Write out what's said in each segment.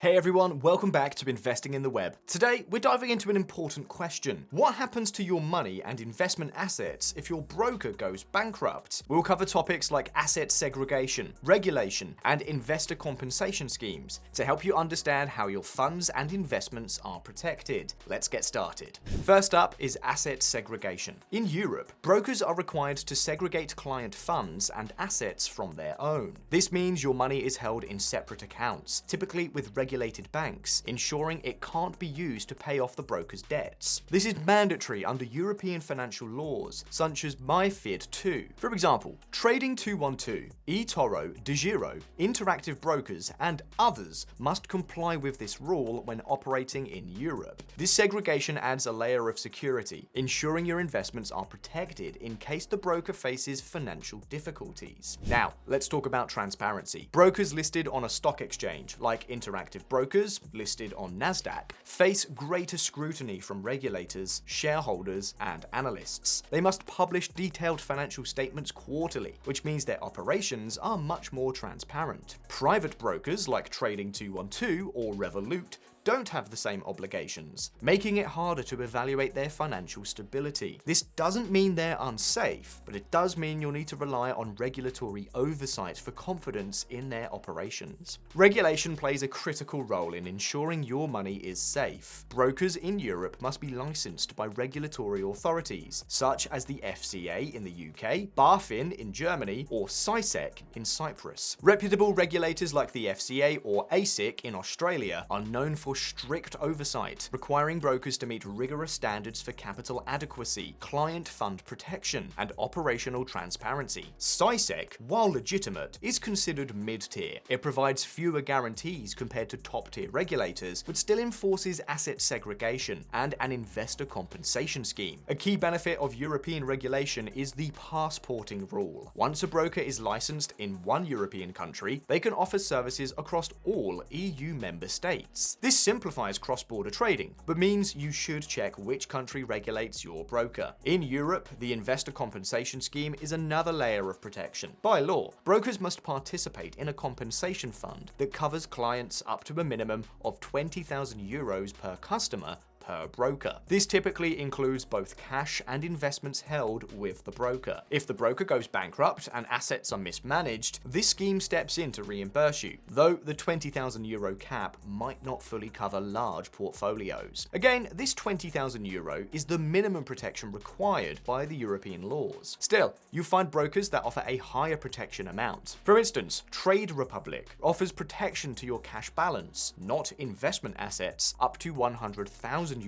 Hey everyone, welcome back to Investing in the Web. Today, we're diving into an important question. What happens to your money and investment assets if your broker goes bankrupt? We'll cover topics like asset segregation, regulation, and investor compensation schemes to help you understand how your funds and investments are protected. Let's get started. First up is asset segregation. In Europe, brokers are required to segregate client funds and assets from their own. This means your money is held in separate accounts, typically with regulated banks, ensuring it can't be used to pay off the broker's debts. This is mandatory under European financial laws, such as MiFID II. For example, Trading 212, eToro, DEGIRO, Interactive Brokers, and others must comply with this rule when operating in Europe. This segregation adds a layer of security, ensuring your investments are protected in case the broker faces financial difficulties. Now, let's talk about transparency. Brokers listed on a stock exchange, like Interactive Brokers, listed on Nasdaq, face greater scrutiny from regulators, shareholders, and analysts. They must publish detailed financial statements quarterly, which means their operations are much more transparent. Private brokers like Trading 212 or Revolut don't have the same obligations, making it harder to evaluate their financial stability. This doesn't mean they're unsafe, but it does mean you'll need to rely on regulatory oversight for confidence in their operations. Regulation plays a critical role in ensuring your money is safe. Brokers in Europe must be licensed by regulatory authorities, such as the FCA in the UK, BaFin in Germany, or CySEC in Cyprus. Reputable regulators like the FCA or ASIC in Australia are known for strict oversight, requiring brokers to meet rigorous standards for capital adequacy, client fund protection, and operational transparency. CySEC, while legitimate, is considered mid-tier. It provides fewer guarantees compared to top-tier regulators, but still enforces asset segregation and an investor compensation scheme. A key benefit of European regulation is the passporting rule. Once a broker is licensed in one European country, they can offer services across all EU member states. This simplifies cross-border trading, but means you should check which country regulates your broker. In Europe, the investor compensation scheme is another layer of protection. By law, brokers must participate in a compensation fund that covers clients up to a minimum of €20,000 per customer per broker. This typically includes both cash and investments held with the broker. If the broker goes bankrupt and assets are mismanaged, this scheme steps in to reimburse you, though the €20,000 cap might not fully cover large portfolios. Again, this €20,000 is the minimum protection required by the European laws. Still, you find brokers that offer a higher protection amount. For instance, Trade Republic offers protection to your cash balance, not investment assets, up to €100,000.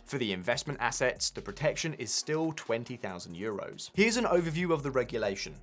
For the investment assets, the protection is still €20,000. Here's an overview of the regulation.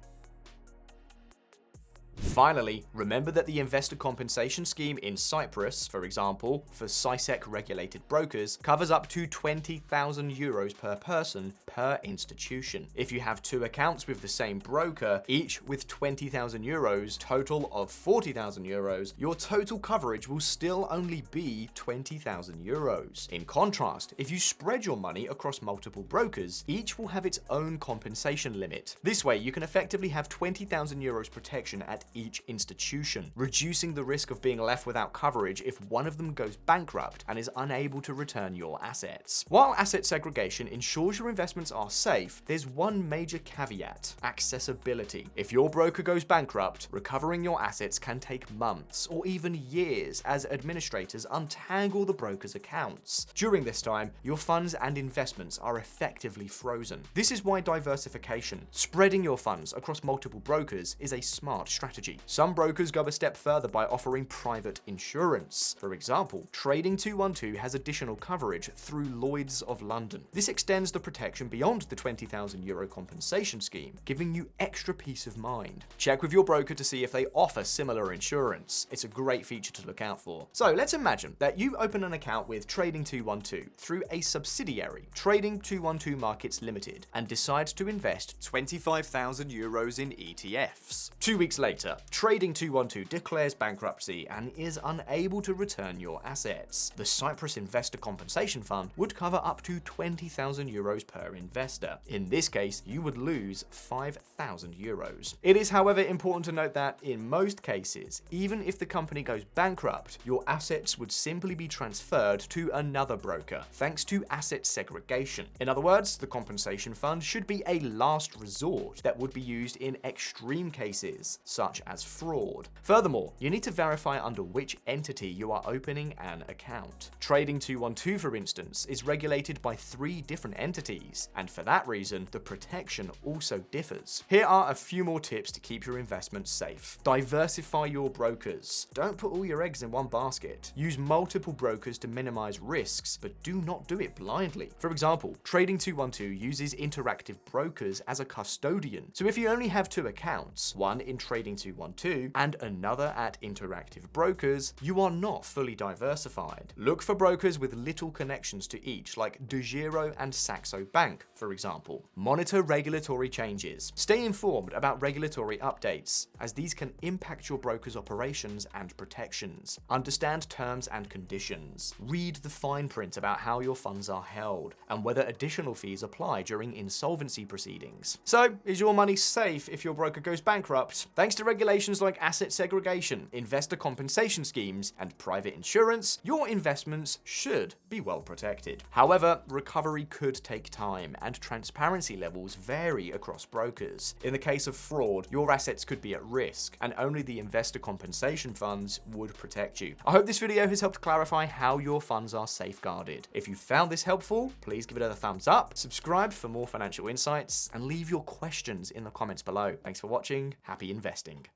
Finally, remember that the investor compensation scheme in Cyprus, for example, for CySEC regulated brokers, covers up to €20,000 per person per institution. If you have two accounts with the same broker, each with €20,000, total of €40,000, your total coverage will still only be €20,000. In contrast, if you spread your money across multiple brokers, each will have its own compensation limit. This way, you can effectively have €20,000 protection at each institution, reducing the risk of being left without coverage if one of them goes bankrupt and is unable to return your assets. While asset segregation ensures your investments are safe, there's one major caveat: accessibility. If your broker goes bankrupt, recovering your assets can take months or even years as administrators untangle the broker's accounts. During this time, your funds and investments are effectively frozen. This is why diversification, spreading your funds across multiple brokers, is a smart strategy. Some brokers go a step further by offering private insurance. For example, Trading 212 has additional coverage through Lloyd's of London. This extends the protection beyond the €20,000 compensation scheme, giving you extra peace of mind. Check with your broker to see if they offer similar insurance. It's a great feature to look out for. So let's imagine that you open an account with Trading 212 through a subsidiary, Trading 212 Markets Limited, and decide to invest €25,000 in ETFs. 2 weeks later, Trading 212 declares bankruptcy and is unable to return your assets. The Cyprus Investor Compensation Fund would cover up to €20,000 per investor. In this case, you would lose €5,000. It is, however, important to note that in most cases, even if the company goes bankrupt, your assets would simply be transferred to another broker, thanks to asset segregation. In other words, the compensation fund should be a last resort that would be used in extreme cases, such as fraud. Furthermore, you need to verify under which entity you are opening an account. Trading 212, for instance, is regulated by 3 different entities, and for that reason, the protection also differs. Here are a few more tips to keep your investments safe. Diversify your brokers. Don't put all your eggs in one basket. Use multiple brokers to minimize risks, but do not do it blindly. For example, Trading 212 uses Interactive Brokers as a custodian. So if you only have 2 accounts, one in Trading 212 and another at Interactive Brokers, you are not fully diversified. Look for brokers with little connections to each, like DEGIRO and Saxo Bank, for example. Monitor regulatory changes. Stay informed about regulatory updates, as these can impact your broker's operations and protections. Understand terms and conditions. Read the fine print about how your funds are held and whether additional fees apply during insolvency proceedings. So, is your money safe if your broker goes bankrupt? Thanks to regulations like asset segregation, investor compensation schemes, and private insurance, your investments should be well protected. However, recovery could take time, and transparency levels vary across brokers. In the case of fraud, your assets could be at risk, and only the investor compensation funds would protect you. I hope this video has helped clarify how your funds are safeguarded. If you found this helpful, please give it a thumbs up, subscribe for more financial insights, and leave your questions in the comments below. Thanks for watching. Happy investing.